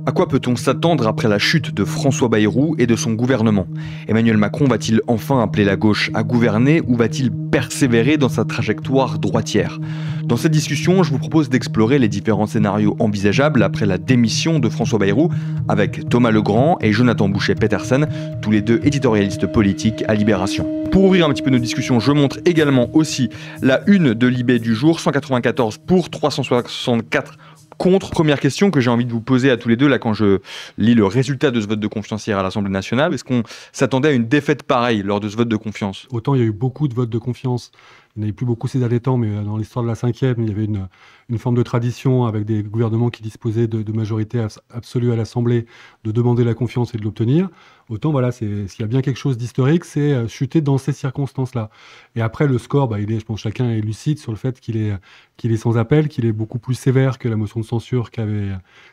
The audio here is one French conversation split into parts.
À quoi peut-on s'attendre après la chute de François Bayrou et de son gouvernement? Emmanuel Macron va-t-il enfin appeler la gauche à gouverner ou va-t-il persévérer dans sa trajectoire droitière? Dans cette discussion, je vous propose d'explorer les différents scénarios envisageables après la démission de François Bayrou avec Thomas Legrand et Jonathan Boucher-Petersen, tous les deux éditorialistes politiques à Libération. Pour ouvrir un petit peu nos discussions, je montre également aussi la une de Libé du jour, 194 pour, 364 contre. Première question que j'ai envie de vous poser à tous les deux, là, quand je lis le résultat de ce vote de confiance hier à l'Assemblée nationale, est-ce qu'on s'attendait à une défaite pareille lors de ce vote de confiance? Autant il y a eu beaucoup de votes de confiance, il n'y en avait plus beaucoup ces derniers temps, mais dans l'histoire de la 5e, il y avait une forme de tradition avec des gouvernements qui disposaient de majorité absolue à l'Assemblée, de demander la confiance et de l'obtenir. Autant, voilà, s'il y a bien quelque chose d'historique, c'est chuter dans ces circonstances-là. Et après, le score, je pense que chacun est lucide sur le fait qu'il est sans appel, qu'il est beaucoup plus sévère que la motion de censure qu'avait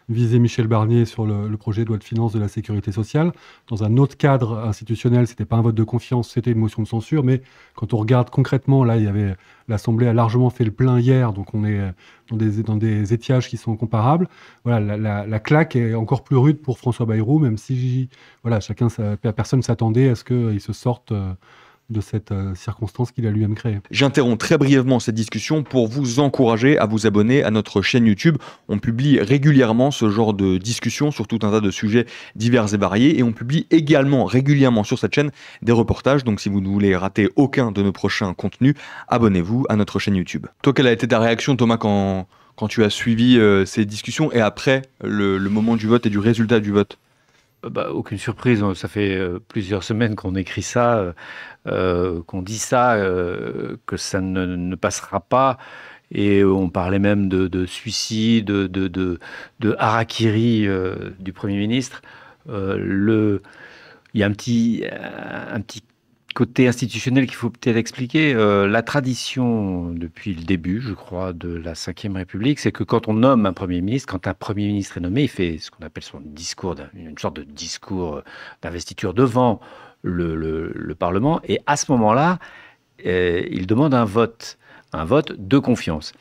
visé Michel Barnier sur le projet de loi de finances de la sécurité sociale. Dans un autre cadre institutionnel, c'était pas un vote de confiance, c'était une motion de censure. Mais quand on regarde concrètement, là, l'Assemblée a largement fait le plein hier, donc on est dans des étiages qui sont comparables. Voilà, la claque est encore plus rude pour François Bayrou, même si personne ne s'attendait à ce qu'il se sorte de cette circonstance qu'il a lui-même créée. J'interromps très brièvement cette discussion pour vous encourager à vous abonner à notre chaîne YouTube. On publie régulièrement ce genre de discussions sur tout un tas de sujets divers et variés, et on publie également régulièrement sur cette chaîne des reportages. Donc si vous ne voulez rater aucun de nos prochains contenus, abonnez-vous à notre chaîne YouTube. Toi, quelle a été ta réaction, Thomas, quand tu as suivi ces discussions et après le moment du vote et du résultat du vote? Aucune surprise, ça fait plusieurs semaines qu'on écrit ça, qu'on dit ça, que ça ne passera pas. Et on parlait même de suicide, de harakiri du Premier ministre. Il y a un petit côté institutionnel qu'il faut peut-être expliquer. La tradition, depuis le début, je crois, de la Ve République, c'est que quand on nomme un Premier ministre, quand un Premier ministre est nommé, il fait ce qu'on appelle son discours, une sorte de discours d'investiture devant le Parlement. Et à ce moment-là, il demande un vote de confiance.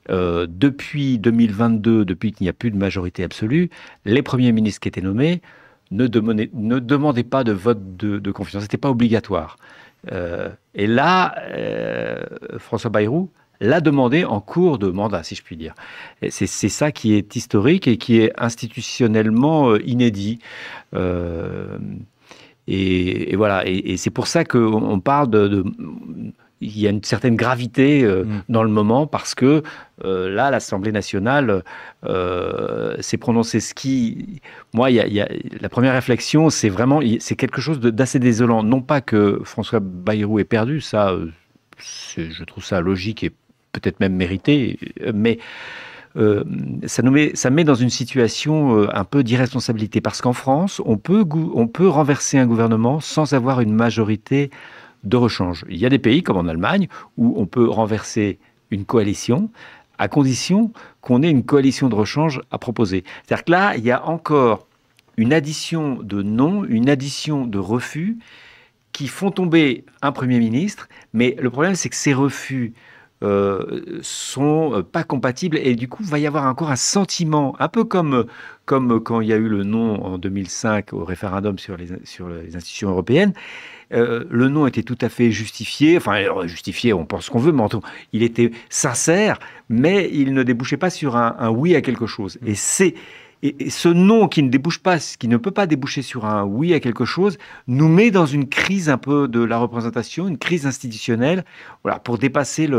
Depuis 2022, depuis qu'il n'y a plus de majorité absolue, les premiers ministres qui étaient nommés ne demandaient pas de vote de confiance. Ce n'était pas obligatoire. Et là, François Bayrou l'a demandé en cours de mandat, si je puis dire. C'est ça qui est historique et qui est institutionnellement inédit. Et voilà. Et c'est pour ça qu'on parle il y a une certaine gravité dans le moment, parce que là, l'Assemblée nationale s'est prononcée. Moi, la première réflexion, c'est quelque chose d'assez désolant. Non pas que François Bayrou ait perdu, ça, je trouve ça logique et peut-être même mérité, mais ça met dans une situation un peu d'irresponsabilité, parce qu'en France, on peut renverser un gouvernement sans avoir une majorité de rechange. Il y a des pays, comme en Allemagne, où on peut renverser une coalition à condition qu'on ait une coalition de rechange à proposer. C'est-à-dire que là, il y a encore une addition de non, une addition de refus qui font tomber un Premier ministre, mais le problème, c'est que ces refus sont pas compatibles, et du coup, il va y avoir encore un sentiment, un peu comme quand il y a eu le non en 2005 au référendum sur les institutions européennes. Le non était tout à fait justifié, on pense ce qu'on veut, mais il était sincère, mais il ne débouchait pas sur un oui à quelque chose. Et ce non qui ne peut pas déboucher sur un oui à quelque chose, nous met dans une crise un peu de la représentation, une crise institutionnelle, voilà, pour dépasser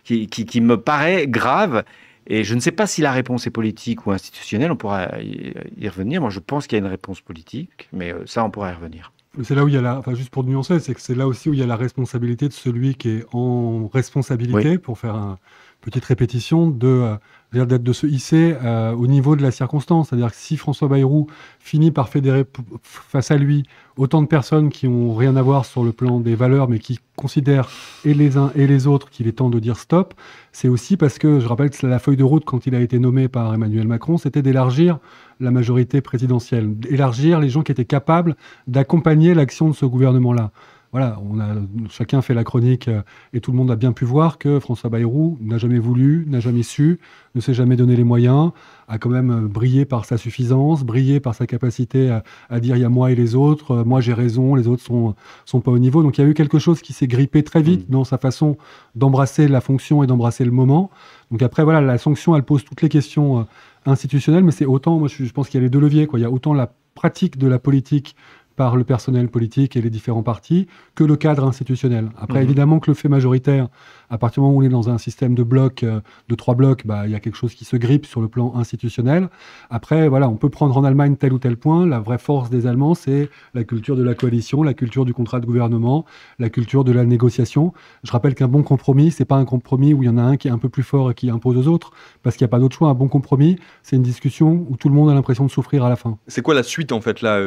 qui me paraît grave. Et je ne sais pas si la réponse est politique ou institutionnelle, on pourra y revenir. Moi, je pense qu'il y a une réponse politique, mais ça, on pourra y revenir. C'est là où il y a juste pour nuancer, c'est que c'est là aussi où il y a la responsabilité de celui qui est en responsabilité, oui, pour faire une petite répétition, d'être de se hisser au niveau de la circonstance. C'est-à-dire que si François Bayrou finit par fédérer face à lui autant de personnes qui n'ont rien à voir sur le plan des valeurs, mais qui considèrent et les uns et les autres qu'il est temps de dire stop, c'est aussi parce que, je rappelle que la feuille de route, quand il a été nommé par Emmanuel Macron, c'était d'élargir la majorité présidentielle, élargir les gens qui étaient capables d'accompagner l'action de ce gouvernement-là. voilà, chacun fait la chronique et tout le monde a bien pu voir que François Bayrou n'a jamais voulu, n'a jamais su, ne s'est jamais donné les moyens, a quand même brillé par sa suffisance, brillé par sa capacité à dire il y a moi et les autres, moi j'ai raison, les autres sont pas au niveau. Donc il y a eu quelque chose qui s'est grippé très vite dans sa façon d'embrasser la fonction et d'embrasser le moment. Donc après, voilà, la sanction, elle pose toutes les questions institutionnelles, mais c'est autant, moi je pense qu'il y a les deux leviers, quoi. Il y a autant la pratique de la politique par le personnel politique et les différents partis, que le cadre institutionnel. Après, évidemment que le fait majoritaire, à partir du moment où on est dans un système de blocs, de 3 blocs, il y a quelque chose qui se grippe sur le plan institutionnel. Après, voilà, on peut prendre en Allemagne tel ou tel point. La vraie force des Allemands, c'est la culture de la coalition, la culture du contrat de gouvernement, la culture de la négociation. Je rappelle qu'un bon compromis, c'est pas un compromis où il y en a un qui est un peu plus fort et qui impose aux autres, parce qu'il n'y a pas d'autre choix. Un bon compromis, c'est une discussion où tout le monde a l'impression de souffrir à la fin. C'est quoi la suite, en fait, là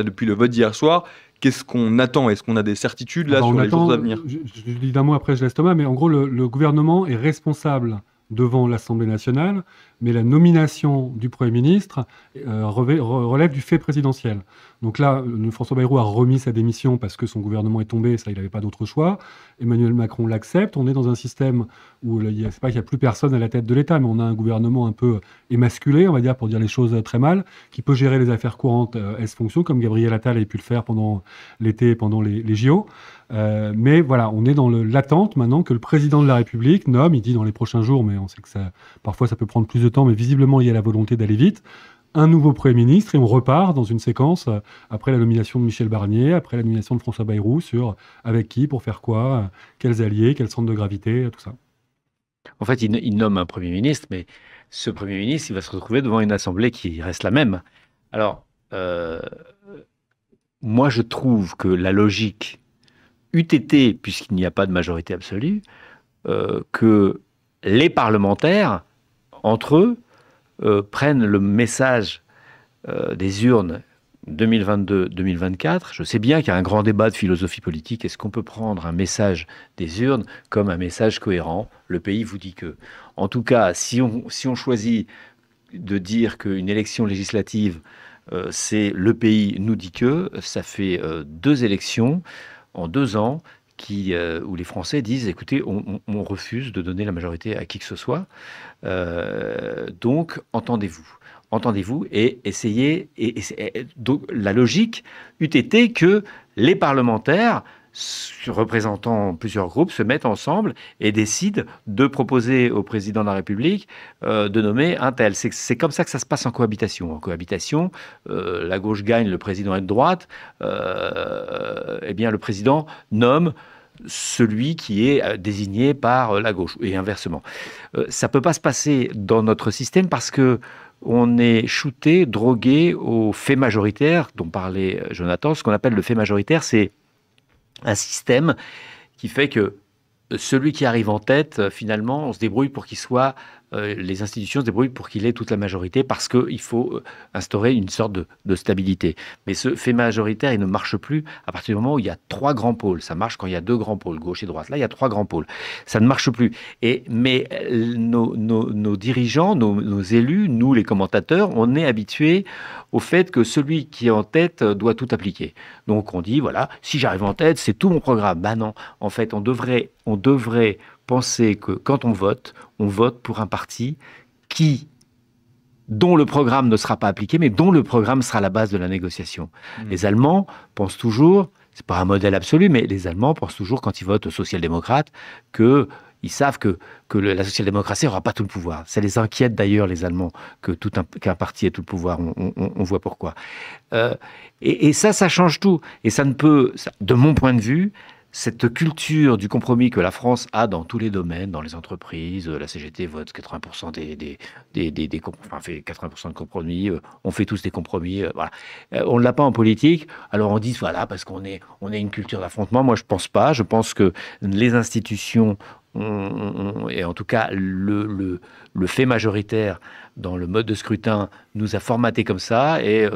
depuis le vote d'hier soir? Qu'est-ce qu'on attend? Est-ce qu'on a des certitudes là sur les jours à venir? Je dis d'un mot, après je laisse Thomas, mais en gros, le gouvernement est responsable devant l'Assemblée nationale, mais la nomination du Premier ministre relève du fait présidentiel. Donc là, François Bayrou a remis sa démission parce que son gouvernement est tombé, ça, il n'avait pas d'autre choix. Emmanuel Macron l'accepte. On est dans un système où c'est pas qu'il n'y a plus personne à la tête de l'État, mais on a un gouvernement un peu émasculé, on va dire, pour dire les choses très mal, qui peut gérer les affaires courantes S-fonction, comme Gabriel Attal avait pu le faire pendant l'été, pendant les JO. Mais voilà, on est dans l'attente maintenant que le président de la République nomme, il dit dans les prochains jours, mais on sait que parfois ça peut prendre plus de temps, mais visiblement il y a la volonté d'aller vite, un nouveau Premier ministre, et on repart dans une séquence après la nomination de Michel Barnier, après la nomination de François Bayrou, sur avec qui, pour faire quoi, quels alliés, quel centre de gravité, tout ça. En fait, il nomme un Premier ministre, mais ce Premier ministre, il va se retrouver devant une assemblée qui reste la même. Alors, moi je trouve que la logique eût été, puisqu'il n'y a pas de majorité absolue, que les parlementaires, entre eux, prennent le message des urnes 2022-2024. Je sais bien qu'il y a un grand débat de philosophie politique. Est-ce qu'on peut prendre un message des urnes comme un message cohérent? Le pays vous dit que. En tout cas, si on choisit de dire qu'une élection législative, c'est le pays nous dit que, ça fait 2 élections en 2 ans où les Français disent, écoutez, on refuse de donner la majorité à qui que ce soit. Donc, entendez-vous et essayez. Donc, la logique eût été que les parlementaires, représentant plusieurs groupes, se mettent ensemble et décident de proposer au président de la République de nommer un tel. C'est comme ça que ça se passe en cohabitation. En cohabitation, la gauche gagne, le président est de droite. Eh bien, le président nomme celui qui est désigné par la gauche, et inversement. Ça ne peut pas se passer dans notre système parce que on est shooté, drogué au fait majoritaire dont parlait Jonathan. Ce qu'on appelle le fait majoritaire, c'est un système qui fait que celui qui arrive en tête, finalement, on se débrouille pour qu'il soit, les institutions se débrouillent pour qu'il ait toute la majorité parce qu'il faut instaurer une sorte de stabilité. Mais ce fait majoritaire, il ne marche plus à partir du moment où il y a 3 grands pôles. Ça marche quand il y a 2 grands pôles, gauche et droite. Là, il y a 3 grands pôles. Ça ne marche plus. Mais nos dirigeants, nos élus, nous, les commentateurs, on est habitués au fait que celui qui est en tête doit tout appliquer. Donc on dit, voilà, si j'arrive en tête, c'est tout mon programme. Ben non, en fait, on devrait penser que quand on vote pour un parti dont le programme ne sera pas appliqué, mais dont le programme sera la base de la négociation. Les Allemands pensent toujours, c'est pas un modèle absolu, mais les Allemands pensent toujours, quand ils votent social-démocrate, qu'ils savent que la social-démocratie n'aura pas tout le pouvoir. Ça les inquiète d'ailleurs, les Allemands, qu'un parti ait tout le pouvoir. On voit pourquoi. Et ça change tout. Et ça ne peut, de mon point de vue, cette culture du compromis que la France a dans tous les domaines, dans les entreprises, la CGT vote 80% fait 80% de compromis, on fait tous des compromis, voilà. On ne l'a pas en politique, alors on dit voilà parce qu'on est une culture d'affrontement. Moi je pense pas, je pense que les institutions et en tout cas le fait majoritaire dans le mode de scrutin nous a formaté comme ça, et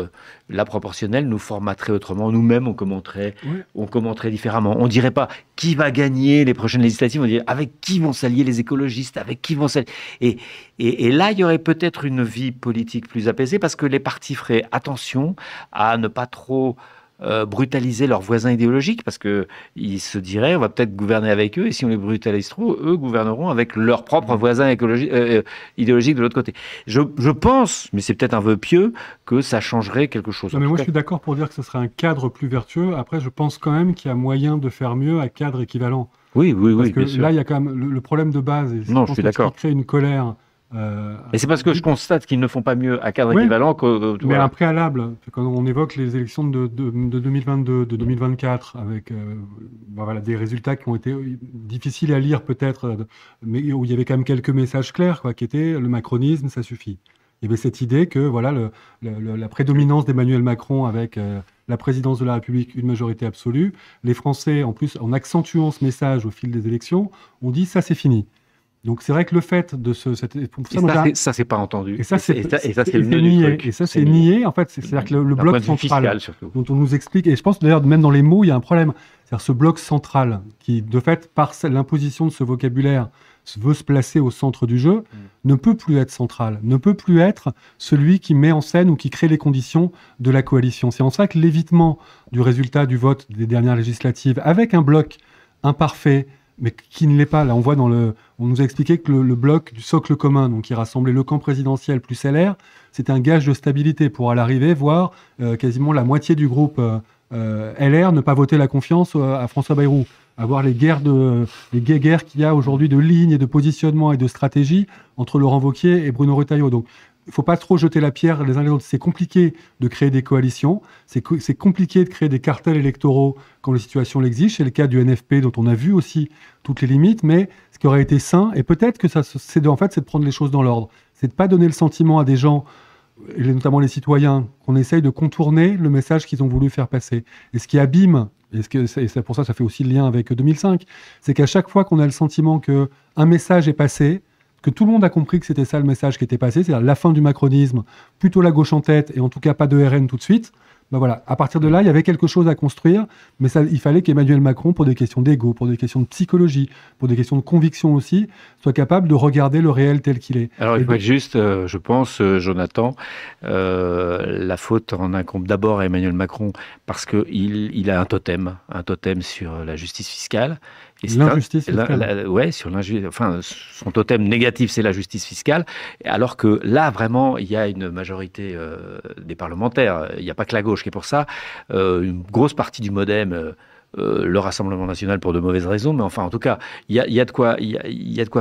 la proportionnelle nous formaterait autrement. Nous-mêmes, on commenterait différemment. On dirait pas qui va gagner les prochaines législatives, on dirait avec qui vont s'allier les écologistes, avec qui vont s'allier. Et là, il y aurait peut-être une vie politique plus apaisée parce que les partis feraient attention à ne pas trop brutaliser leurs voisins idéologiques, parce qu'ils se diraient, on va peut-être gouverner avec eux, et si on les brutalise trop, eux gouverneront avec leurs propres voisins idéologiques de l'autre côté. Je pense, mais c'est peut-être un vœu pieux, que ça changerait quelque chose. Non, mais moi, je suis d'accord pour dire que ce serait un cadre plus vertueux. Après, je pense quand même qu'il y a moyen de faire mieux à cadre équivalent. Oui, Parce que bien sûr. là, il y a quand même le problème de base. Et Non, je suis d'accord. Qui crée une colère. Et c'est parce que je constate qu'ils ne font pas mieux à cadre équivalent que... Mais un préalable, quand on évoque les élections de 2022, de 2024, avec voilà, des résultats qui ont été difficiles à lire peut-être, mais où il y avait quand même quelques messages clairs, quoi, qui étaient le macronisme, ça suffit. Il y avait cette idée que voilà, la prédominance d'Emmanuel Macron avec la présidence de la République, une majorité absolue, les Français, en plus, en accentuant ce message au fil des élections, ont dit ça c'est fini. Donc c'est vrai que le fait de ça c'est pas entendu. Et ça c'est le nié. Et ça c'est nié. En fait, c'est-à-dire que le bloc central dont on nous explique, et je pense d'ailleurs même dans les mots il y a un problème. C'est-à-dire ce bloc central qui, de fait, par l'imposition de ce vocabulaire, veut se placer au centre du jeu, ne peut plus être central, ne peut plus être celui qui met en scène ou qui crée les conditions de la coalition. C'est en ça que l'évitement du résultat du vote des dernières législatives, avec un bloc imparfait, mais qui ne l'est pas. Là, on voit on nous a expliqué que le bloc du socle commun, donc qui rassemblait le camp présidentiel plus LR, c'était un gage de stabilité pour à l'arrivée voir quasiment la moitié du groupe LR ne pas voter la confiance à François Bayrou, avoir les guerres qu'il y a aujourd'hui de lignes et de positionnement et de stratégie entre Laurent Wauquiez et Bruno Retailleau. Donc, il ne faut pas trop jeter la pierre les uns les autres. C'est compliqué de créer des coalitions, c'est compliqué de créer des cartels électoraux quand la situation l'exige. C'est le cas du NFP dont on a vu aussi toutes les limites, mais ce qui aurait été sain, et peut-être que c'est de prendre les choses dans l'ordre. C'est de ne pas donner le sentiment à des gens, et notamment les citoyens, qu'on essaye de contourner le message qu'ils ont voulu faire passer. Et ce qui abîme, et c'est pour ça que ça fait aussi le lien avec 2005, c'est qu'à chaque fois qu'on a le sentiment qu'un message est passé, que tout le monde a compris que c'était ça le message qui était passé, c'est-à-dire la fin du macronisme, plutôt la gauche en tête, et en tout cas pas de RN tout de suite, ben voilà, à partir de là, il y avait quelque chose à construire, mais il fallait qu'Emmanuel Macron, pour des questions d'ego, pour des questions de psychologie, pour des questions de conviction aussi, soit capable de regarder le réel tel qu'il est. Alors, il faut être juste, je pense, Jonathan, la faute en incombe d'abord à Emmanuel Macron, parce qu'il a un totem sur la justice fiscale. L'injustice fiscale. Ouais, sur l'injustice. Enfin, son totem négatif, c'est la justice fiscale. Alors que là, vraiment, il y a une majorité des parlementaires. Il n'y a pas que la gauche qui est pour ça. Une grosse partie du MoDem. Le Rassemblement national pour de mauvaises raisons, mais enfin, en tout cas, il y a de quoi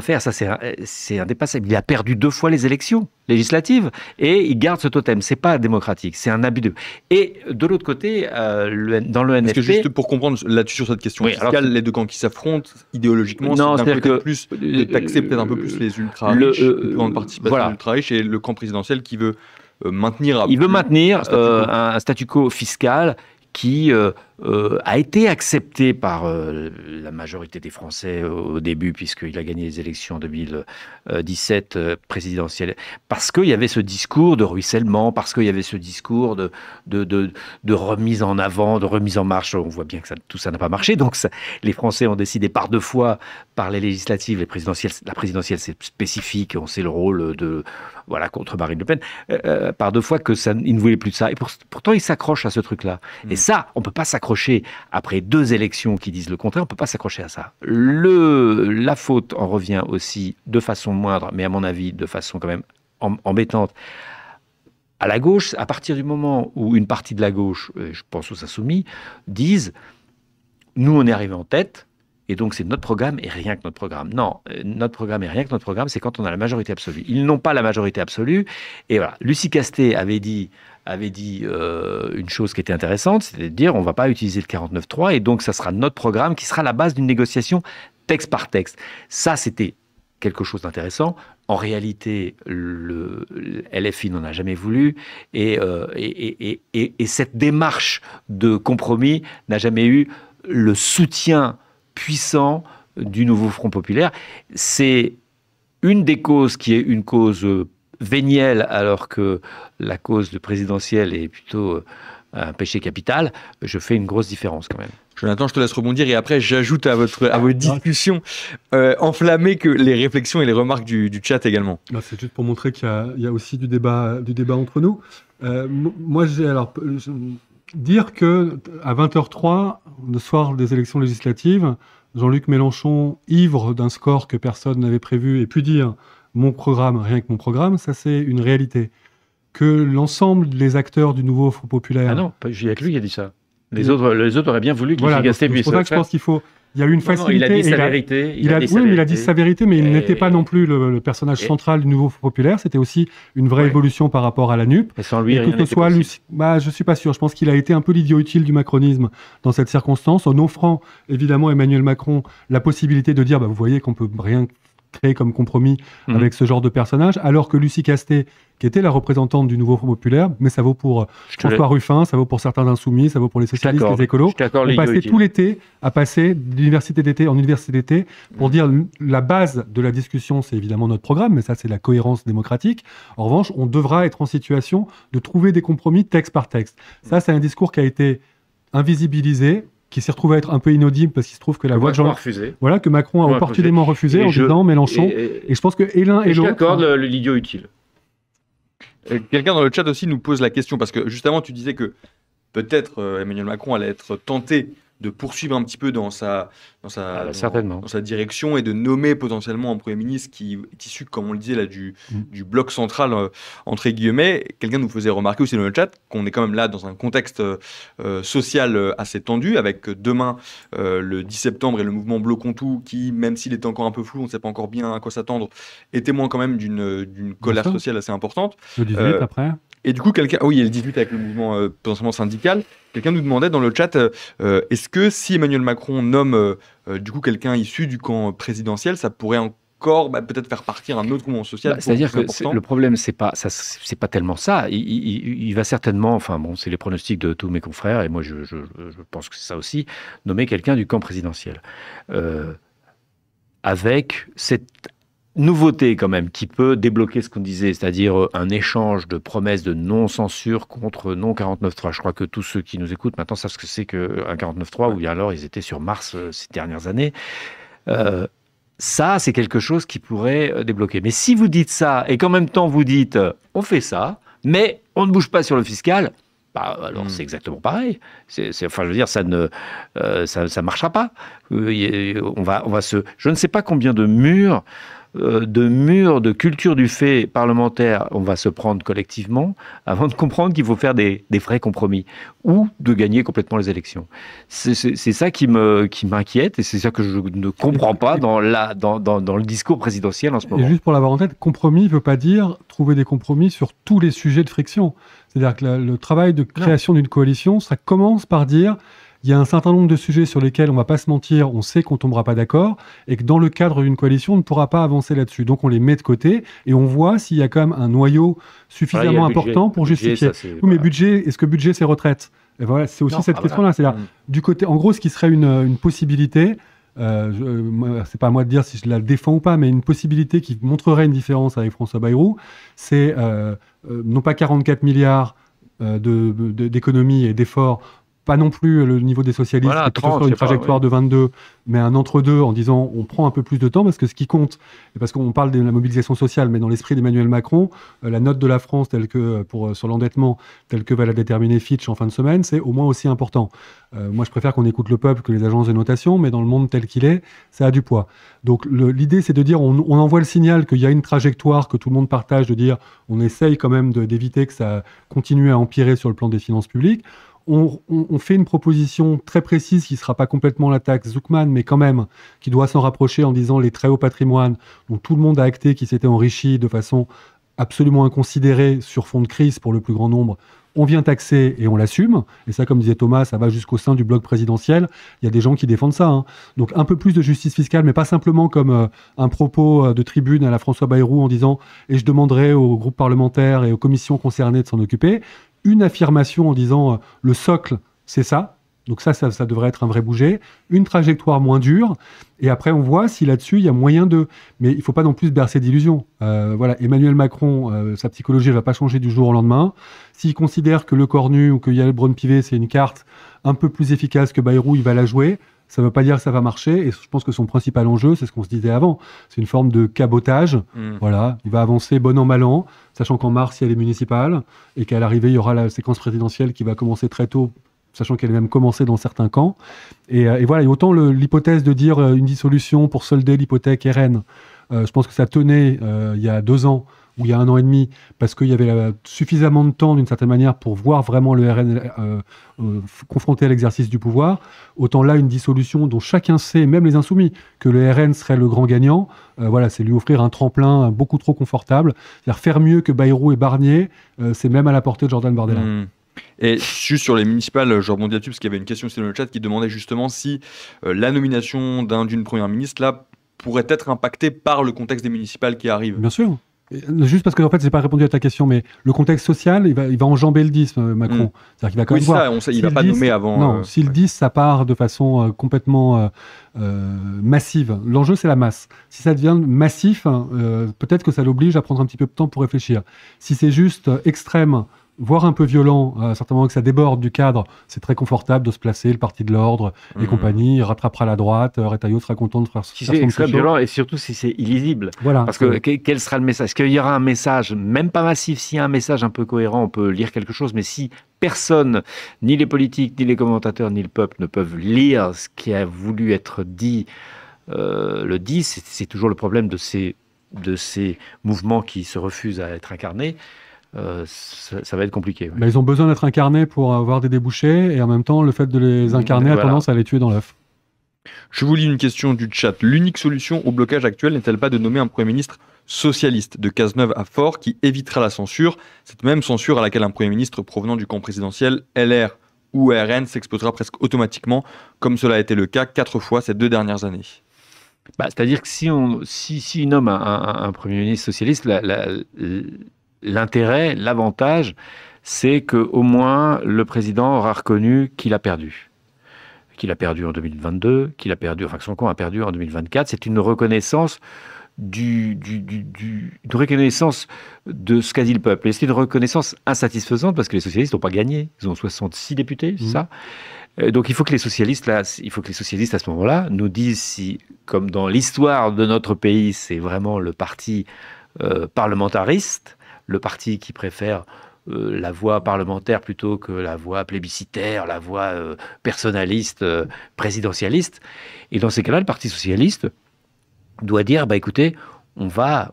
faire. Ça, c'est indépassable. Il a perdu 2 fois les élections législatives et il garde ce totem. C'est pas démocratique, c'est un abus Et de l'autre côté, dans le NFP... Parce que juste pour comprendre là-dessus sur cette question fiscale, les deux camps qui s'affrontent idéologiquement, c'est d'un côté plus taxer peut-être un peu plus les ultra-riches, une grande participation des ultra-riches, et le camp présidentiel qui veut maintenir... Il veut maintenir un statu quo fiscal qui a été accepté par la majorité des Français au début, puisqu'il a gagné les élections en 2017 présidentielles, parce qu'il y avait ce discours de ruissellement, parce qu'il y avait ce discours de remise en avant, de remise en marche. On voit bien que tout ça n'a pas marché, donc les Français ont décidé par 2 fois, par les législatives, la présidentielle c'est spécifique, on sait le rôle contre Marine Le Pen, par 2 fois ils ne voulaient plus de ça, et pourtant ils s'accrochent à ce truc-là. Et ça, on ne peut pas s'accrocher après 2 élections qui disent le contraire, on ne peut pas s'accrocher à ça. La faute en revient aussi de façon moindre, mais à mon avis de façon quand même embêtante, à la gauche, à partir du moment où une partie de la gauche, je pense aux Insoumis, disent « nous on est arrivé en tête », et donc c'est notre programme et rien que notre programme. Non, notre programme et rien que notre programme, c'est quand on a la majorité absolue. Ils n'ont pas la majorité absolue. Et voilà, Lucie Castet avait dit une chose qui était intéressante, c'était de dire on ne va pas utiliser le 49.3 et donc ça sera notre programme qui sera la base d'une négociation texte par texte. Ça, c'était quelque chose d'intéressant. En réalité, le LFI n'en a jamais voulu et cette démarche de compromis n'a jamais eu le soutien puissant du nouveau Front populaire. C'est une des causes qui est une cause vénielle, alors que la cause présidentielle est plutôt un péché capital. Je fais une grosse différence quand même. Jonathan, je te laisse rebondir et après j'ajoute à votre discussion enflammée que les réflexions et les remarques du chat également. C'est juste pour montrer qu'il y a aussi du débat entre nous. Moi, dire que à 20h03, le soir des élections législatives, Jean-Luc Mélenchon, ivre d'un score que personne n'avait prévu, ait pu dire mon programme, rien que mon programme, ça c'est une réalité. Que l'ensemble des acteurs du nouveau Front populaire... Ah non, il n'y a que lui qui a dit ça. Les autres auraient bien voulu que Lucie Gasté puisse le faire. C'est pour ça que je pense qu'il faut... Il y a eu une facilité. Il a dit sa vérité. Il a dit sa vérité, mais il n'était pas non plus le personnage central du nouveau Front populaire. C'était aussi une vraie évolution par rapport à la NUP. Et sans lui, rien que ce soit lui, je suis pas sûr. Je pense qu'il a été un peu l'idiot utile du macronisme dans cette circonstance, en offrant évidemment Emmanuel Macron la possibilité de dire, vous voyez qu'on peut rien créé comme compromis avec ce genre de personnage, alors que Lucie Castet, qui était la représentante du nouveau Front populaire, mais ça vaut pour François Ruffin, ça vaut pour certains insoumis, ça vaut pour les socialistes, les écolos, ont passé tout l'été à passer d'université d'été en université d'été pour dire la base de la discussion, c'est évidemment notre programme, mais ça c'est la cohérence démocratique. En revanche, on devra être en situation de trouver des compromis texte par texte. Ça, c'est un discours qui a été invisibilisé, qui s'est retrouvé à être un peu inaudible parce qu'il se trouve que la voix de Jean... Voilà, que Macron a opportunément refusé en disant Mélenchon. Et je pense que l'un et l'autre... J'accorde l'idiot utile. Quelqu'un dans le chat aussi nous pose la question, parce que justement tu disais que peut-être Emmanuel Macron allait être tenté de poursuivre un petit peu dans sa direction et de nommer potentiellement un Premier ministre qui est issu, comme on le disait, là, du bloc central, entre guillemets. Quelqu'un nous faisait remarquer aussi dans le chat qu'on est quand même là dans un contexte social assez tendu, avec demain, le 10 septembre, et le mouvement Bloc-on-Tout, qui, même s'il était encore un peu flou, on ne sait pas encore bien à quoi s'attendre, est témoin quand même d'une colère sociale assez importante. Le 18 après. Et du coup, il y a le 18 avec le mouvement potentiellement syndical. Quelqu'un nous demandait dans le chat, est-ce que si Emmanuel Macron nomme du coup quelqu'un issu du camp présidentiel, ça pourrait encore peut-être faire partir un autre mouvement social? C'est-à-dire que le problème, c'est pas tellement ça. Il va certainement, c'est les pronostics de tous mes confrères, et moi je pense que c'est ça aussi, nommer quelqu'un du camp présidentiel. Avec cette nouveauté quand même qui peut débloquer ce qu'on disait, c'est-à-dire un échange de promesses de non-censure contre non-49.3. Je crois que tous ceux qui nous écoutent maintenant savent ce que c'est qu'un 49.3, ou bien alors ils étaient sur Mars ces dernières années. Ça, c'est quelque chose qui pourrait débloquer. Mais si vous dites ça, et qu'en même temps vous dites on fait ça, mais on ne bouge pas sur le fiscal, alors c'est exactement pareil. Ça ne marchera pas. Je ne sais pas combien de murs de culture du fait parlementaire on va se prendre collectivement avant de comprendre qu'il faut faire des vrais compromis ou de gagner complètement les élections. C'est ça qui m'inquiète, et c'est ça que je ne comprends pas dans le discours présidentiel en ce moment. Et juste pour l'avoir en tête, compromis ne veut pas dire trouver des compromis sur tous les sujets de friction. C'est-à-dire que le travail de création d'une coalition, ça commence par dire il y a un certain nombre de sujets sur lesquels on ne va pas se mentir, on sait qu'on ne tombera pas d'accord, et que dans le cadre d'une coalition, on ne pourra pas avancer là-dessus. Donc on les met de côté, et on voit s'il y a quand même un noyau suffisamment important pour justifier. Mais budget, est-ce que budget, c'est retraite? Et voilà, c'est aussi cette question-là. C'est-à-dire, du côté, en gros, ce qui serait une possibilité, c'est pas à moi de dire si je la défends ou pas, mais une possibilité qui montrerait une différence avec François Bayrou, c'est non pas 44 milliards d'économies et d'efforts, pas non plus le niveau des socialistes, voilà, plutôt sur une trajectoire de 22, mais un entre-deux en disant on prend un peu plus de temps, parce que ce qui compte, et parce qu'on parle de la mobilisation sociale, mais dans l'esprit d'Emmanuel Macron, la note de la France sur l'endettement, telle que va la déterminer Fitch en fin de semaine, c'est au moins aussi important. Moi, je préfère qu'on écoute le peuple que les agences de notation, mais dans le monde tel qu'il est, ça a du poids. Donc l'idée, c'est de dire, on envoie le signal qu'il y a une trajectoire que tout le monde partage, de dire on essaye quand même d'éviter que ça continue à empirer sur le plan des finances publiques. On fait une proposition très précise qui ne sera pas complètement la taxe Zuckman, mais quand même, qui doit s'en rapprocher en disant les très hauts patrimoines dont tout le monde a acté qui s'était enrichi de façon absolument inconsidérée sur fond de crise pour le plus grand nombre. On vient taxer et on l'assume. Et ça, comme disait Thomas, ça va jusqu'au sein du bloc présidentiel. Il y a des gens qui défendent ça. Donc un peu plus de justice fiscale, mais pas simplement comme un propos de tribune à la François Bayrou en disant « et je demanderai aux groupes parlementaires et aux commissions concernées de s'en occuper ». Une affirmation en disant le socle, c'est ça. Donc ça devrait être un vrai bouger. Une trajectoire moins dure. Et après, on voit si là-dessus, il y a moyen de... Mais il ne faut pas non plus se bercer d'illusions. Voilà, Emmanuel Macron, sa psychologie ne va pas changer du jour au lendemain. S'il considère que le Cornu ou que Yael Braun-Pivet, c'est une carte un peu plus efficace que Bayrou, il va la jouer. Ça ne veut pas dire que ça va marcher, et je pense que son principal enjeu, c'est ce qu'on se disait avant, c'est une forme de cabotage. Voilà, il va avancer bon an, mal an, sachant qu'en mars, il y a les municipales, et qu'à l'arrivée, il y aura la séquence présidentielle qui va commencer très tôt, sachant qu'elle est même commencée dans certains camps. Et voilà, et autant l'hypothèse de dire une dissolution pour solder l'hypothèque RN, je pense que ça tenait il y a 2 ans, ou il y a 1 an et demi, parce qu'il y avait suffisamment de temps, d'une certaine manière, pour voir vraiment le RN confronté à l'exercice du pouvoir. Autant là, une dissolution dont chacun sait, même les insoumis, que le RN serait le grand gagnant, voilà, c'est lui offrir un tremplin beaucoup trop confortable. C'est-à-dire faire mieux que Bayrou et Barnier, c'est même à la portée de Jordan Bardella. Et juste sur les municipales, je rebondis là-dessus, parce qu'il y avait une question aussi dans le chat qui demandait justement si la nomination d'une première ministre, là, pourrait être impactée par le contexte des municipales qui arrivent. Bien sûr. Juste parce que en fait, j'ai pas répondu à ta question, mais le contexte social, il va enjamber le 10, Macron. C'est-à-dire qu'il va quand même voir. Ça, il va pas nommer avant. Non, si le 10, ça part de façon complètement massive. L'enjeu, c'est la masse. Si ça devient massif, peut-être que ça l'oblige à prendre un petit peu de temps pour réfléchir. Si c'est juste extrême, voire un peu violent, à un certain moment que ça déborde du cadre, c'est très confortable de se placer, le parti de l'ordre et compagnie, il rattrapera la droite, Retailleau sera content de faire si c'est extrêmement violent, et surtout si c'est illisible. Voilà. Parce que quel sera le message? Est-ce qu'il y aura un message, même pas massif, s'il y a un message un peu cohérent, on peut lire quelque chose, mais si personne, ni les politiques, ni les commentateurs, ni le peuple ne peuvent lire ce qui a voulu être dit, le dit, c'est toujours le problème de ces mouvements qui se refusent à être incarnés. Ça va être compliqué. Ouais. Mais ils ont besoin d'être incarnés pour avoir des débouchés, et en même temps, le fait de les incarner a tendance à les tuer dans l'œuf. Je vous lis une question du chat. L'unique solution au blocage actuel n'est-elle pas de nommer un Premier ministre socialiste de Cazeneuve à Fort qui évitera la censure, cette même censure à laquelle un Premier ministre provenant du camp présidentiel LR ou RN s'exposera presque automatiquement, comme cela a été le cas 4 fois ces 2 dernières années? C'est-à-dire que si on nomme un Premier ministre socialiste, l'intérêt, l'avantage, c'est qu'au moins le président aura reconnu qu'il a perdu. Qu'il a perdu en 2022, que son camp a perdu en 2024. C'est une reconnaissance une reconnaissance de ce qu'a dit le peuple. Et c'est une reconnaissance insatisfaisante parce que les socialistes n'ont pas gagné. Ils ont 66 députés, c'est ça. Donc il faut que les socialistes, à ce moment-là, nous disent si, comme dans l'histoire de notre pays, c'est vraiment le parti parlementariste, le parti qui préfère la voie parlementaire plutôt que la voie plébiscitaire, la voie personnaliste, présidentialiste. Et dans ces cas-là, le Parti socialiste doit dire, écoutez, on va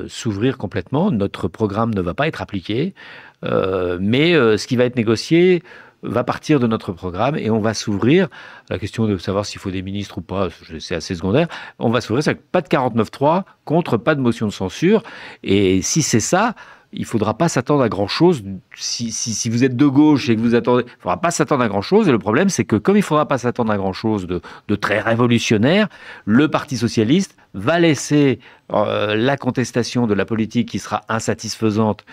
s'ouvrir complètement, notre programme ne va pas être appliqué, mais ce qui va être négocié va partir de notre programme et on va s'ouvrir. La question de savoir s'il faut des ministres ou pas, c'est assez secondaire. On va s'ouvrir avec pas de 49.3 contre pas de motion de censure. Et si c'est ça, il ne faudra pas s'attendre à grand-chose. Si vous êtes de gauche et que vous attendez, il ne faudra pas s'attendre à grand-chose. Et le problème, c'est que comme il ne faudra pas s'attendre à grand-chose de très révolutionnaire, le Parti socialiste va laisser la contestation de la politique qui sera insatisfaisante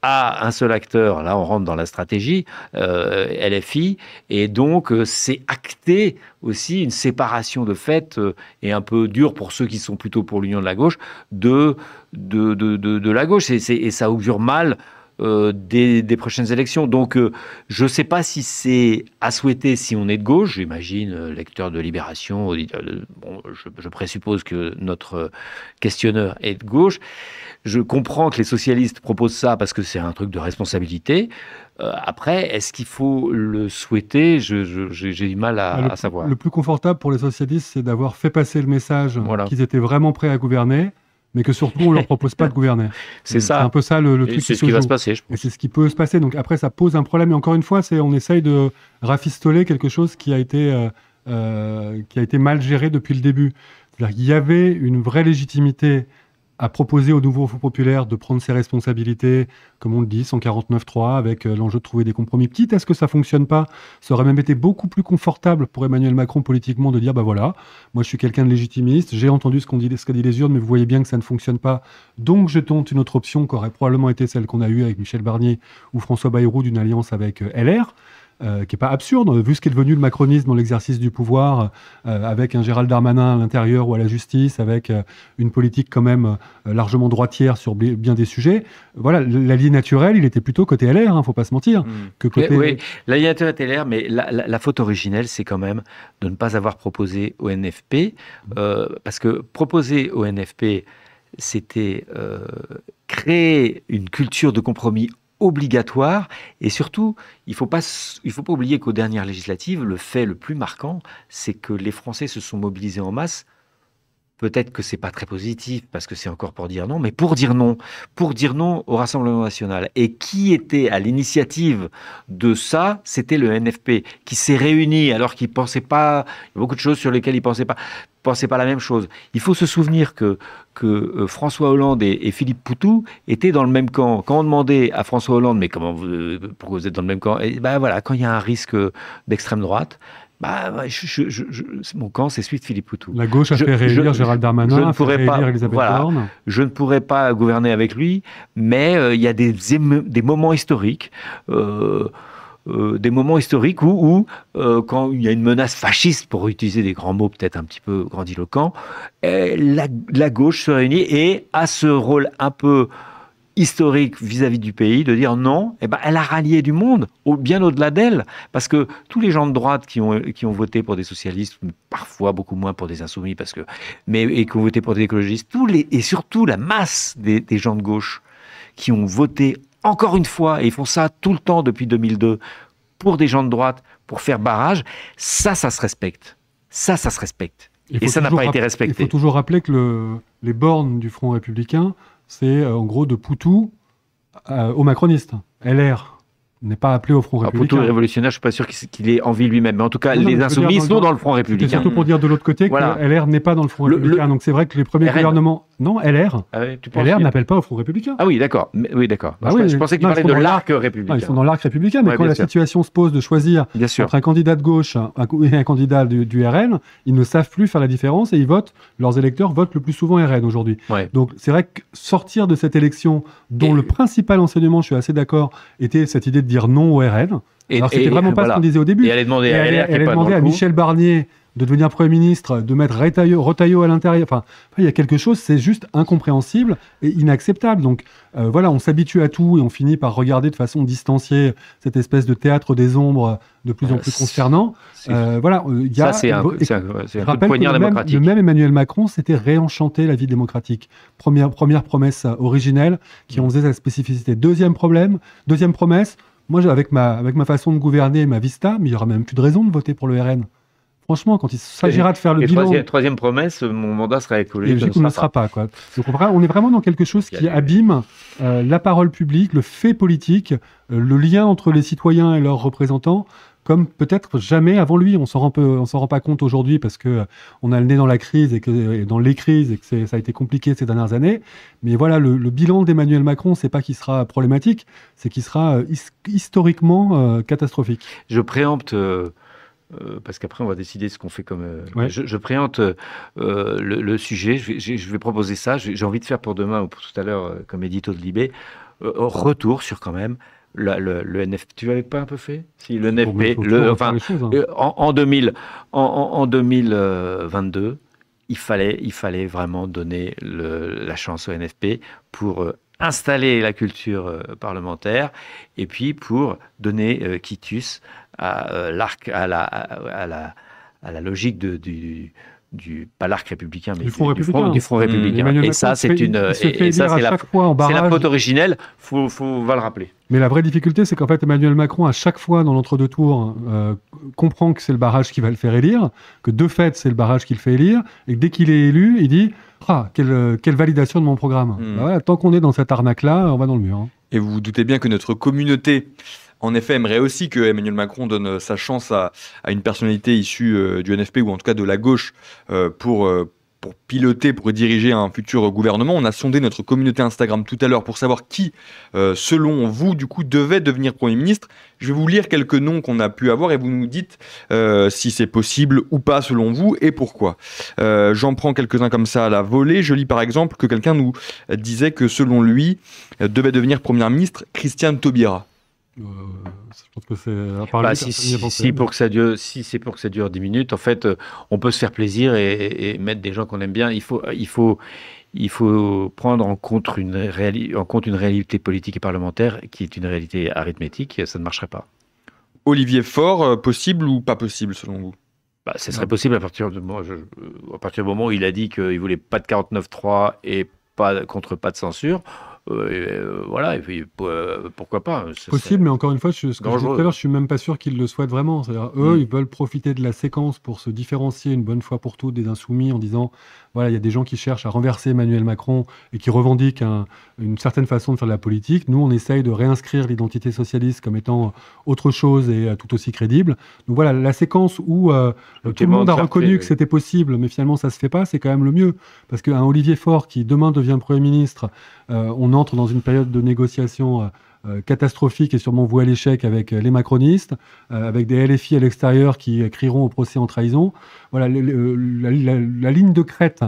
à un seul acteur, là on rentre dans la stratégie, LFI, et donc c'est acté aussi une séparation de fait, et un peu dur pour ceux qui sont plutôt pour l'union de la gauche, de la gauche, et ça augure mal des prochaines élections. Donc je ne sais pas si c'est à souhaiter si on est de gauche, j'imagine, lecteur de Libération, je présuppose que notre questionneur est de gauche. Je comprends que les socialistes proposent ça parce que c'est un truc de responsabilité. Après, est-ce qu'il faut le souhaiter? J'ai du mal à savoir. Le plus confortable pour les socialistes, c'est d'avoir fait passer le message qu'ils étaient vraiment prêts à gouverner, mais que surtout, on ne leur propose pas de gouverner. C'est ça. C'est un peu ça le truc. C'est ce qui va se passer, je pense. Et c'est ce qui peut se passer. Donc après, ça pose un problème. Et encore une fois, on essaye de rafistoler quelque chose qui a été mal géré depuis le début. C'est-à-dire qu'il y avait une vraie légitimité à proposer au nouveau Front populaire de prendre ses responsabilités, comme on le dit, 149.3, avec l'enjeu de trouver des compromis. Quitte à ce que ça ne fonctionne pas, ça aurait même été beaucoup plus confortable pour Emmanuel Macron politiquement de dire, voilà, moi je suis quelqu'un de légitimiste, j'ai entendu ce qu'a dit les urnes, mais vous voyez bien que ça ne fonctionne pas, donc je tente une autre option qui aurait probablement été celle qu'on a eue avec Michel Barnier ou François Bayrou d'une alliance avec LR, qui n'est pas absurde, vu ce qu'est devenu le macronisme dans l'exercice du pouvoir, avec un Gérald Darmanin à l'intérieur ou à la justice, avec une politique quand même largement droitière sur bien des sujets. Voilà, l'allié naturel, il était plutôt côté LR, il ne faut pas se mentir. Que côté... Oui, l'allié naturel était LR, mais la faute originelle, c'est quand même de ne pas avoir proposé au NFP, parce que proposer au NFP, c'était créer une culture de compromis obligatoire. Et surtout, il faut pas oublier qu'aux dernières législatives, le fait le plus marquant, c'est que les Français se sont mobilisés en masse. Peut-être que c'est pas très positif parce que c'est encore pour dire non, mais pour dire non au Rassemblement national. Et qui était à l'initiative de ça? C'était le NFP qui s'est réuni alors qu'il pensait pas. Il y a beaucoup de choses sur lesquelles il pensait pas la même chose. Il faut se souvenir que François Hollande et Philippe Poutou étaient dans le même camp. Quand on demandait à François Hollande, mais pourquoi vous êtes dans le même camp? Et ben voilà, quand il y a un risque d'extrême droite. Mon camp, c'est celui de Philippe Poutou. La gauche a fait réélire Gérald Darmanin, a fait réélire Elisabeth Borne. Je ne pourrais pas gouverner avec lui, mais il y a des moments historiques. Des moments historiques où quand il y a une menace fasciste, pour utiliser des grands mots peut-être un petit peu grandiloquents, la gauche se réunit et a ce rôle un peu historique vis-à-vis du pays, de dire non, elle a rallié du monde, bien au-delà d'elle, parce que tous les gens de droite qui ont voté pour des socialistes, parfois beaucoup moins pour des insoumis, et qui ont voté pour des écologistes, et surtout la masse des gens de gauche qui ont voté encore une fois, et ils font ça tout le temps depuis 2002, pour des gens de droite, pour faire barrage, ça se respecte. Ça se respecte. Et ça n'a pas été respecté. Il faut toujours rappeler que les bornes du Front républicain, c'est en gros de Poutou aux macronistes. LR n'est pas appelé au Front républicain. Poutou est révolutionnaire, je ne suis pas sûr qu'il ait envie lui-même. Mais en tout cas, les insoumis sont dans le Front républicain. C'est surtout pour dire de l'autre côté que LR n'est pas dans le Front républicain. Donc c'est vrai que les premiers gouvernements... Non, LR. LR n'appelle pas au Front républicain. Ah oui, d'accord. Oui, d'accord. Je pensais qu'il parlait de l'arc républicain. Ils sont dans l'arc républicain, mais quand la situation se pose de choisir entre un candidat de gauche et un candidat du RN, ils ne savent plus faire la différence et ils votent, leurs électeurs votent le plus souvent RN aujourd'hui. Donc c'est vrai que sortir de cette élection, dont le principal enseignement, je suis assez d'accord, était cette idée de dire non au RN. Alors c'était vraiment pas ce qu'on disait au début. Et elle a demandé à Michel Barnier de devenir Premier ministre, de mettre Retailleau à l'intérieur. Enfin, il y a quelque chose, c'est juste incompréhensible et inacceptable. Donc voilà, on s'habitue à tout et on finit par regarder de façon distanciée cette espèce de théâtre des ombres de plus en plus concernant. Voilà, il y a. Ça, c'est un coup de poignard démocratique. Le même Emmanuel Macron s'était réenchanté la vie démocratique. Première promesse originelle qui en faisait sa spécificité. Deuxième promesse. Moi, avec ma façon de gouverner, ma vista, mais il n'y aura même plus de raison de voter pour le RN. Franchement, quand il s'agira de faire le bilan... Troisième promesse, mon mandat sera écoulé. Et ne sera pas. Quoi. Donc, on est vraiment dans quelque chose qui abîme la parole publique, le fait politique, le lien entre les citoyens et leurs représentants, comme peut-être jamais avant lui. On s'en rend pas compte aujourd'hui parce que on a le nez dans la crise et dans les crises et que ça a été compliqué ces dernières années. Mais voilà, le bilan d'Emmanuel Macron, c'est pas qu'il sera problématique, c'est qu'il sera historiquement catastrophique. Je préempte... parce qu'après on va décider ce qu'on fait comme... Je préempte le sujet, je vais proposer ça, j'ai envie de faire pour demain ou pour tout à l'heure comme édito de Libé, retour sur quand même le NFP. Tu l'avais pas un peu fait? Si, le NFP, en 2022, il fallait vraiment donner la chance au NFP pour... installer la culture parlementaire et puis pour donner quitus à la logique pas l'arc républicain, mais du Front républicain. Et ça, c'est la faute originelle. On va le rappeler. Mais la vraie difficulté, c'est qu'en fait, Emmanuel Macron, à chaque fois dans l'entre-deux tours, comprend que c'est le barrage qui va le faire élire, que de fait, c'est le barrage qui le fait élire, et que dès qu'il est élu, il dit « Ah, quelle validation de mon programme !» Voilà, tant qu'on est dans cette arnaque-là, on va dans le mur. Hein. Et vous vous doutez bien que notre communauté, en effet, aimerait aussi que Emmanuel Macron donne sa chance à une personnalité issue du NFP, ou en tout cas de la gauche, pour piloter, pour diriger un futur gouvernement. On a sondé notre communauté Instagram tout à l'heure pour savoir qui, selon vous, du coup, devait devenir Premier ministre. Je vais vous lire quelques noms qu'on a pu avoir et vous nous dites si c'est possible ou pas selon vous et pourquoi. J'en prends quelques-uns comme ça à la volée. Je lis par exemple que quelqu'un nous disait que selon lui, devait devenir Premier ministre Christiane Taubira. Je pense que c'est si c'est pour que ça dure 10 minutes, en fait, on peut se faire plaisir et mettre des gens qu'on aime bien. Il faut prendre en compte une réalité politique et parlementaire qui est une réalité arithmétique. Ça ne marcherait pas. Olivier Faure, possible ou pas possible selon vous? Ce serait possible à partir du moment où il a dit qu'il voulait pas de 49.3 et pas de censure. voilà, et puis, pourquoi pas. Possible, mais encore une fois, ce que je disais tout à l'heure, je suis même pas sûr qu'ils le souhaitent vraiment. C'est-à-dire, eux, ils veulent profiter de la séquence pour se différencier une bonne fois pour toutes des insoumis en disant, voilà, il y a des gens qui cherchent à renverser Emmanuel Macron et qui revendiquent une certaine façon de faire de la politique. Nous, on essaye de réinscrire l'identité socialiste comme étant autre chose et tout aussi crédible. Donc voilà, la séquence où tout le monde a reconnu que c'était possible, mais finalement ça se fait pas, c'est quand même le mieux. Parce qu'un Olivier Faure qui demain devient Premier ministre, on entre dans une période de négociation catastrophique et sûrement vouée à l'échec avec les macronistes, avec des LFI à l'extérieur qui crieront au procès en trahison. Voilà, la ligne de crête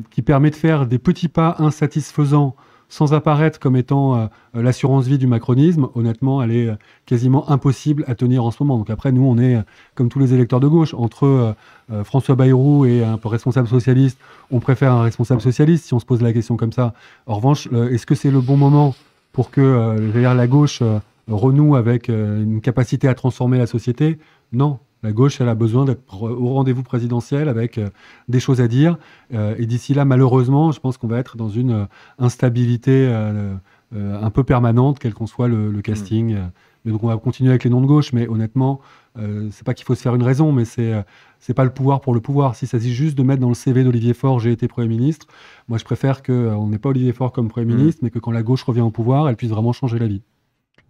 qui permet de faire des petits pas insatisfaisants sans apparaître comme étant l'assurance vie du macronisme, honnêtement, elle est quasiment impossible à tenir en ce moment. Donc après, nous, on est, comme tous les électeurs de gauche, entre François Bayrou et un responsable socialiste, on préfère un responsable socialiste, si on se pose la question comme ça. En revanche, est-ce que c'est le bon moment pour que la gauche renoue avec une capacité à transformer la société? Non. La gauche, elle a besoin d'être au rendez-vous présidentiel avec des choses à dire. Et d'ici là, malheureusement, je pense qu'on va être dans une instabilité un peu permanente, quel qu'en soit le casting. Mais donc, on va continuer avec les noms de gauche. Mais honnêtement, c'est pas qu'il faut se faire une raison, mais c'est pas le pouvoir pour le pouvoir. S'il s'agit juste de mettre dans le CV d'Olivier Faure, j'ai été Premier ministre, moi, je préfère qu'on n'ait pas Olivier Faure comme Premier ministre, mais que quand la gauche revient au pouvoir, elle puisse vraiment changer la vie.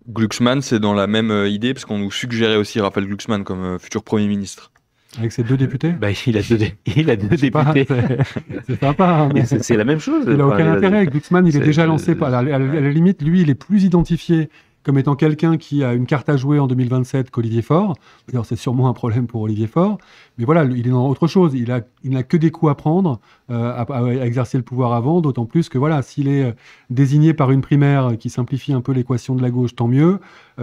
Glucksmann, c'est dans la même idée, parce qu'on nous suggérait aussi Raphaël Glucksmann comme futur Premier ministre. Avec ses 2 députés il a deux députés. C'est sympa. Hein, c'est la même chose. Il n'a aucun intérêt. Glucksmann, il est déjà lancé. À la limite, lui, il est plus identifié comme étant quelqu'un qui a une carte à jouer en 2027 qu'Olivier Faure. D'ailleurs, c'est sûrement un problème pour Olivier Faure. Mais voilà, il est dans autre chose. Il n'a que des coups à prendre, à exercer le pouvoir avant, d'autant plus que voilà, s'il est désigné par une primaire qui simplifie un peu l'équation de la gauche, tant mieux.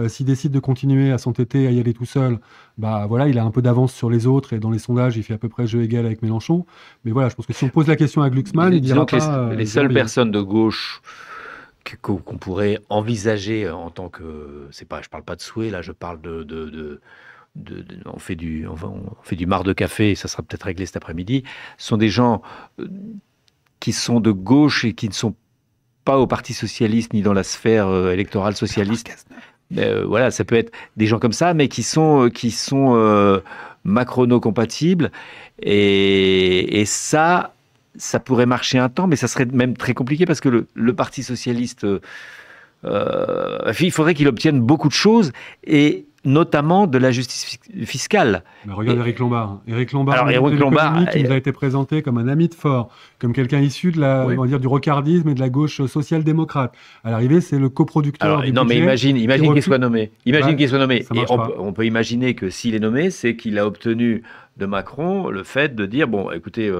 S'il décide de continuer à s'entêter, à y aller tout seul, bah voilà, il a un peu d'avance sur les autres et dans les sondages, il fait à peu près jeu égal avec Mélenchon. Mais voilà, je pense que si on pose la question à Glucksmann, il dira pas... Les seules personnes de gauche qu'on pourrait envisager en tant que... je parle pas de souhait, là, je parle on fait du marc de café, et ça sera peut-être réglé cet après-midi, sont des gens qui sont de gauche et qui ne sont pas au Parti socialiste ni dans la sphère électorale socialiste. Voilà, ça peut être des gens comme ça, mais qui sont macrono-compatibles. Et ça pourrait marcher un temps, mais ça serait même très compliqué parce que le Parti socialiste, il faudrait qu'il obtienne beaucoup de choses, et notamment de la justice fiscale. Mais regarde Éric Lombard. Éric Lombard, qui nous a été présenté comme un ami de Faure, comme quelqu'un issu de on va dire, du rocardisme et de la gauche social-démocrate. À l'arrivée, c'est le coproducteur du budget. Mais imagine qu'il soit nommé. Imagine qu'il soit nommé. Et on peut imaginer que s'il est nommé, c'est qu'il a obtenu de Macron le fait de dire, bon, écoutez...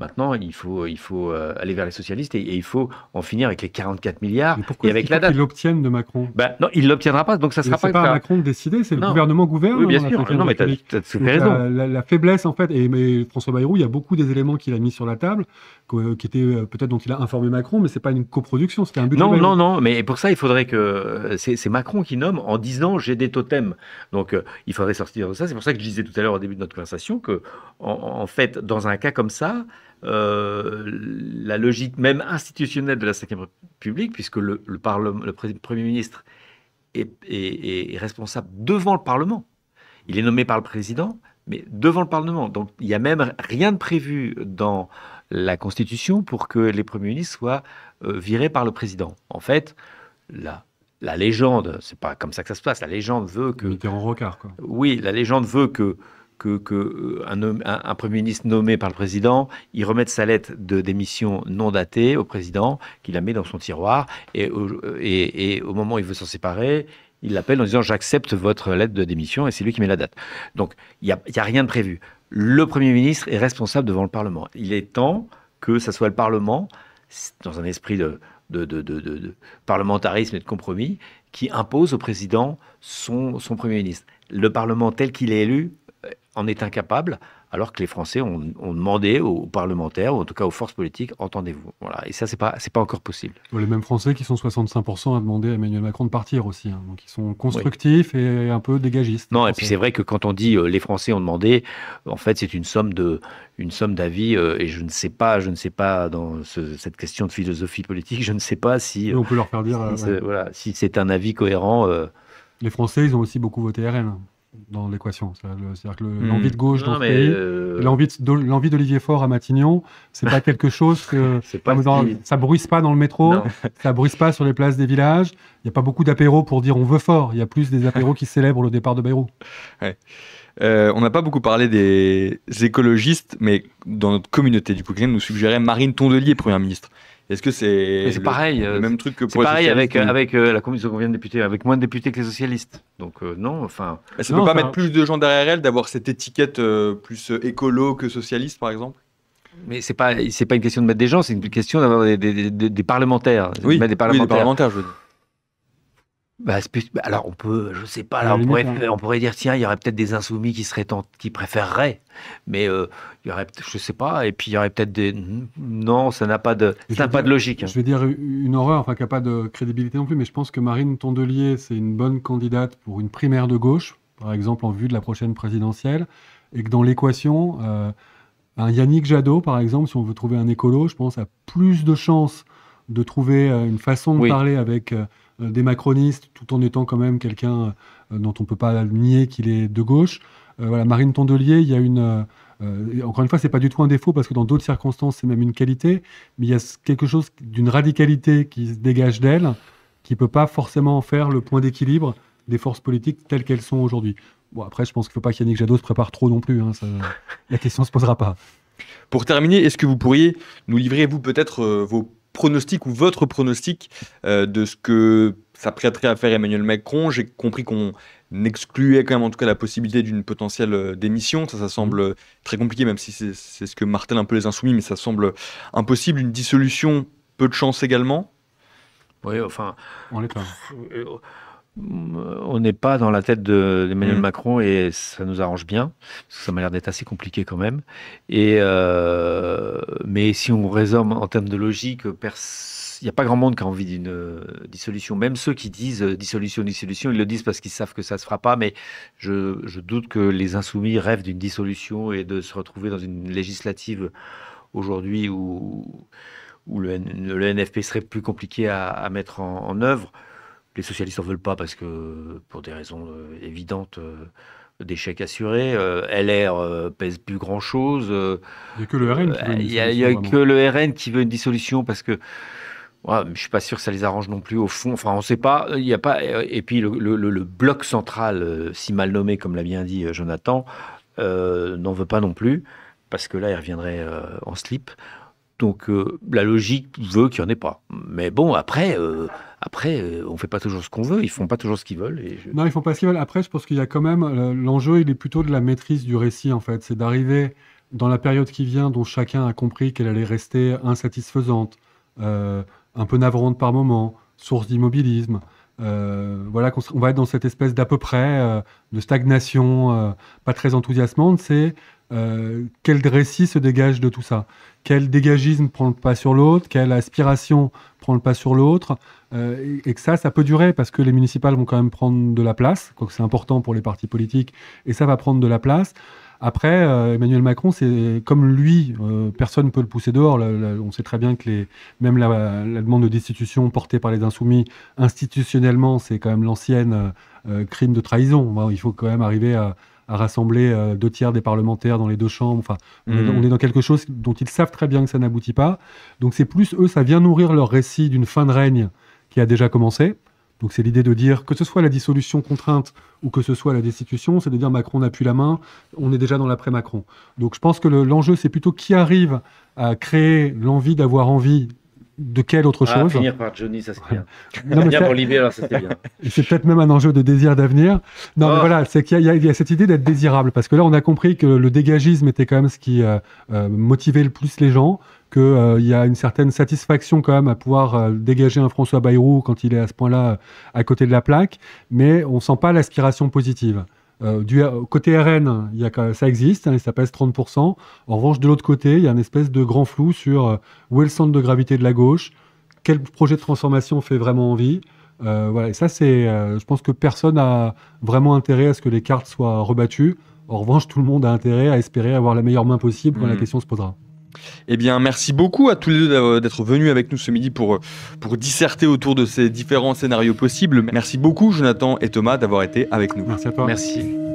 Maintenant, il faut aller vers les socialistes et il faut en finir avec les 44 milliards. Mais pourquoi et avec la date. Ils l'obtiennent de Macron? Non, il ne l'obtiendra pas, donc ça ne sera pas le cas. C'est pas à Macron de décider, c'est le gouvernement gouverne. Oui, bien sûr. Non, mais tu as raison. La faiblesse, en fait, mais François Bayrou, il y a beaucoup des éléments qu'il a mis sur la table, qui étaient peut-être dont il a informé Macron, mais ce n'est pas une coproduction, c'était un budget. Non, mais pour ça, il faudrait que... C'est Macron qui nomme en disant « j'ai des totems ». Donc, il faudrait sortir de ça. C'est pour ça que je disais tout à l'heure au début de notre conversation que, en fait, dans un cas comme ça, la logique même institutionnelle de la Ve République, puisque le Premier ministre est responsable devant le Parlement. Il est nommé par le président, mais devant le Parlement. Donc il n'y a même rien de prévu dans la Constitution pour que les premiers ministres soient virés par le président. En fait, la légende, c'est pas comme ça que ça se passe, la légende veut que... Mitterrand Rocard, quoi. Oui, la légende veut que un Premier ministre nommé par le président, il remette sa lettre de démission non datée au président, qu'il la met dans son tiroir, et au moment où il veut s'en séparer, il l'appelle en disant « j'accepte votre lettre de démission », et c'est lui qui met la date. Donc, il n'y a rien de prévu. Le Premier ministre est responsable devant le Parlement. Il est temps que ça soit le Parlement, dans un esprit de parlementarisme et de compromis, qui impose au président son Premier ministre. Le Parlement tel qu'il est élu en est incapable, alors que les Français ont demandé aux parlementaires, ou en tout cas aux forces politiques, entendez-vous. Voilà. Et ça, c'est pas encore possible. Les mêmes Français qui sont 65% à demander à Emmanuel Macron de partir aussi. Hein. Donc ils sont constructifs et un peu dégagistes. Non, et puis c'est vrai que quand on dit les Français ont demandé, en fait, c'est une somme d'avis. Et je ne sais pas dans cette question de philosophie politique, je ne sais pas si. On peut leur faire dire. Voilà, si c'est un avis cohérent. Les Français, ils ont aussi beaucoup voté RN dans l'équation. C'est-à-dire que l'envie de gauche dans ce pays, l'envie d'Olivier Faure à Matignon, c'est pas quelque chose que... ça bruisse pas dans le métro, ça bruisse pas sur les places des villages, il n'y a pas beaucoup d'apéros pour dire on veut Faure, il y a plus des apéros qui célèbrent le départ de Bayrou. Ouais. On n'a pas beaucoup parlé des écologistes, mais dans notre communauté, du coup, quelqu'un nous suggérait Marine Tondelier, Première ministre. Est-ce que c'est pareil, le même truc que pour les socialistes? C'est pareil avec la commission qu'on vient de députer, avec moins de députés que les socialistes. Donc non, enfin... Ça ne peut pas mettre plus de gens derrière elle, d'avoir cette étiquette plus écolo que socialiste, par exemple? Mais c'est pas une question de mettre des gens, c'est une question d'avoir des parlementaires. Oui, des parlementaires, je veux dire. Alors on peut, je sais pas, là, on pourrait dire tiens, il y aurait peut-être des insoumis qui préféreraient, mais il y aurait, je sais pas, et puis il y aurait peut-être des non, ça n'a pas de logique. Je vais dire une horreur, enfin qui n'a pas de crédibilité non plus, mais je pense que Marine Tondelier c'est une bonne candidate pour une primaire de gauche, par exemple en vue de la prochaine présidentielle, et que dans l'équation, un Yannick Jadot par exemple, si on veut trouver un écolo, je pense a plus de chances de trouver une façon de parler avec des macronistes, tout en étant quand même quelqu'un dont on ne peut pas nier qu'il est de gauche. Voilà, Marine Tondelier, il y a une... encore une fois, c'est pas du tout un défaut, parce que dans d'autres circonstances, c'est même une qualité, mais il y a quelque chose d'une radicalité qui se dégage d'elle, qui ne peut pas forcément en faire le point d'équilibre des forces politiques telles qu'elles sont aujourd'hui. Bon, après, je pense qu'il ne faut pas qu'Yannick Jadot se prépare trop non plus. Hein, la question ne se posera pas. Pour terminer, est-ce que vous pourriez nous livrer, vous, peut-être vos pronostic ou votre pronostic de ce que s'apprêterait à faire Emmanuel Macron? J'ai compris qu'on excluait quand même en tout cas la possibilité d'une potentielle démission. Ça semble très compliqué, même si c'est ce que martèlent un peu les insoumis, mais ça semble impossible. Une dissolution, peu de chance également. Oui, enfin... On n'est pas dans la tête d'Emmanuel Macron et ça nous arrange bien, parce que ça m'a l'air d'être assez compliqué quand même. Mais si on raisonne en termes de logique, il n'y a pas grand monde qui a envie d'une dissolution. Même ceux qui disent dissolution, ils le disent parce qu'ils savent que ça ne se fera pas, mais je doute que les insoumis rêvent d'une dissolution et de se retrouver dans une législative aujourd'hui où le NFP serait plus compliqué à mettre en œuvre. Les socialistes n'en veulent pas parce que, pour des raisons évidentes, d'échec assuré. LR pèse plus grand-chose. Il n'y a que le RN qui veut une dissolution. Il n'y a que le RN qui veut une dissolution parce que je ne suis pas sûr que ça les arrange non plus au fond. Enfin, on ne sait pas. Il y a pas. Et puis, le bloc central, si mal nommé, comme l'a bien dit Jonathan, n'en veut pas non plus parce que là, il reviendrait en slip. Donc la logique veut qu'il n'y en ait pas. Mais bon, après, on ne fait pas toujours ce qu'on veut. Ils ne font pas toujours ce qu'ils veulent. Non, ils ne font pas ce qu'ils veulent. Après, je pense qu'il y a quand même... l'enjeu, il est plutôt de la maîtrise du récit, en fait. C'est d'arriver dans la période qui vient, dont chacun a compris qu'elle allait rester insatisfaisante, un peu navrante par moment, source d'immobilisme. Voilà, on va être dans cette espèce d'à peu près de stagnation pas très enthousiasmante. C'est quel récit se dégage de tout ça? Quel dégagisme prend le pas sur l'autre? Quelle aspiration prend le pas sur l'autre? Et que ça peut durer parce que les municipales vont quand même prendre de la place, quoique c'est important pour les partis politiques, et ça va prendre de la place. Après, Emmanuel Macron, c'est comme lui, personne ne peut le pousser dehors. On sait très bien que même la demande de destitution portée par les Insoumis, institutionnellement, c'est quand même l'ancienne crime de trahison. Bon, il faut quand même arriver à rassembler 2/3 des parlementaires dans les deux chambres. Enfin, on est dans quelque chose dont ils savent très bien que ça n'aboutit pas. Donc c'est plus, eux, ça vient nourrir leur récit d'une fin de règne qui a déjà commencé. Donc c'est l'idée de dire, que ce soit la dissolution contrainte ou que ce soit la destitution, c'est de dire Macron n'a plus la main, on est déjà dans l'après-Macron. Donc je pense que l'enjeu, c'est plutôt qui arrive à créer l'envie d'avoir envie de quelle autre chose. Finir par Johnny, ça c'est bien. Non, bien pour Libé, alors ça c'était bien. C'est peut-être même un enjeu de désir d'avenir. Non, mais voilà, c'est qu'il y a cette idée d'être désirable, parce que là on a compris que le dégagisme était quand même ce qui motivait le plus les gens, qu'il y a une certaine satisfaction quand même à pouvoir dégager un François Bayrou quand il est à ce point-là à côté de la plaque, mais on sent pas l'aspiration positive. Côté RN, ça existe, hein, et ça pèse 30%. En revanche, de l'autre côté, il y a une espèce de grand flou sur où est le centre de gravité de la gauche, quel projet de transformation fait vraiment envie. Voilà. Et ça, je pense que personne n'a vraiment intérêt à ce que les cartes soient rebattues. En revanche, tout le monde a intérêt à espérer avoir la meilleure main possible quand la question se posera. Eh bien, merci beaucoup à tous les deux d'être venus avec nous ce midi pour disserter autour de ces différents scénarios possibles. Merci beaucoup, Jonathan et Thomas, d'avoir été avec nous. Merci à toi. Merci.